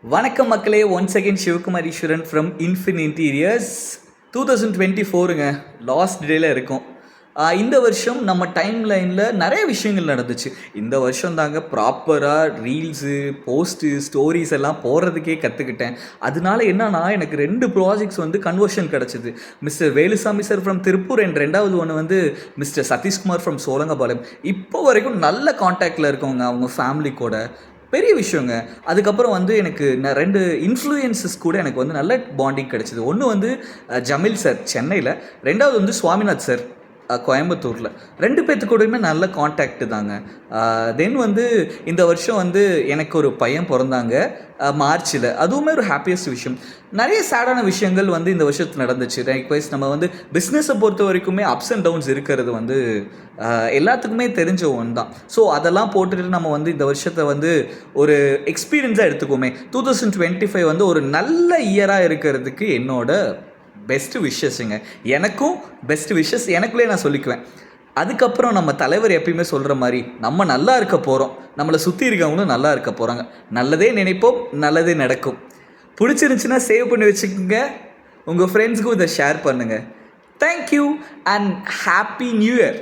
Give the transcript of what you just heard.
வணக்கம் மக்களே, once again Sivakumar Eswaran from Infin Interiors. 2024ங்க லாஸ்ட் டேல இருக்கும். இந்த வருஷம் நம்ம டைம் லைனில் நிறைய விஷயங்கள் நடந்துச்சு. இந்த வருஷம் தாங்க ப்ராப்பராக ரீல்ஸு, போஸ்ட்டு, ஸ்டோரிஸ் எல்லாம் போடுறதுக்கே கற்றுக்கிட்டேன். அதனால என்னன்னா, எனக்கு 2 ப்ராஜெக்ட்ஸ் வந்து கன்வர்ஷன் கிடச்சிது. Mister Velusamy sir from Tiruppur and 2வது ஒன்று வந்து மிஸ்டர் சதீஷ்குமார் ஃப்ரம் சோழங்கபாளையம். இப்போ வரைக்கும் நல்ல கான்டாக்டில் இருக்கவங்க அவங்க ஃபேமிலி கூட. பெரிய விஷயங்க. அதுக்கப்புறம் வந்து எனக்கு 2 இன்ஃப்ளூயன்சஸ் கூட எனக்கு வந்து நல்ல பாண்டிங் கிடச்சிது. ஒன்று வந்து ஜமீல் சார் சென்னையில், 2வது வந்து சுவாமிநாத் சார் கோயம்புத்தூரில். 2 பேர்த்துக்கூடயுமே நல்ல கான்டாக்டு தாங்க. தென் வந்து இந்த வருஷம் வந்து எனக்கு ஒரு பையன் பிறந்தாங்க மார்ச்சில். அதுவுமே ஒரு ஹாப்பியஸ்ட் விஷயம். நிறைய சேடான விஷயங்கள் வந்து இந்த வருஷத்தில் நடந்துச்சு. லைக்வைஸ் நம்ம வந்து பிஸ்னஸை பொறுத்த வரைக்குமே அப்ஸ் அண்ட் டவுன்ஸ் இருக்கிறது வந்து எல்லாத்துக்குமே தெரிஞ்ச ஒன்று தான். ஸோ அதெல்லாம் போட்டுட்டு நம்ம வந்து இந்த வருஷத்தை வந்து ஒரு எக்ஸ்பீரியன்ஸாக எடுத்துக்கோமே. 2025 வந்து ஒரு நல்ல இயராக இருக்கிறதுக்கு என்னோட பெஸ்ட்டு விஷஸ்ஸுங்க. எனக்கும் பெஸ்ட்டு விஷஸ் எனக்குள்ளே நான் சொல்லிக்குவேன். அதுக்கப்புறம் நம்ம தலைவர் எப்பயுமே சொல்கிற மாதிரி நம்ம நல்லா இருக்க போகிறோம், நம்மளை சுற்றி இருக்கவங்களும் நல்லா இருக்க போகிறாங்க. நல்லதே நினைப்போம், நல்லதே நடக்கும். பிடிச்சிருந்துச்சின்னா சேவ் பண்ணி வச்சுக்கோங்க, உங்கள் ஃப்ரெண்ட்ஸுக்கும் இதை ஷேர் பண்ணுங்கள். Thank you and happy new year.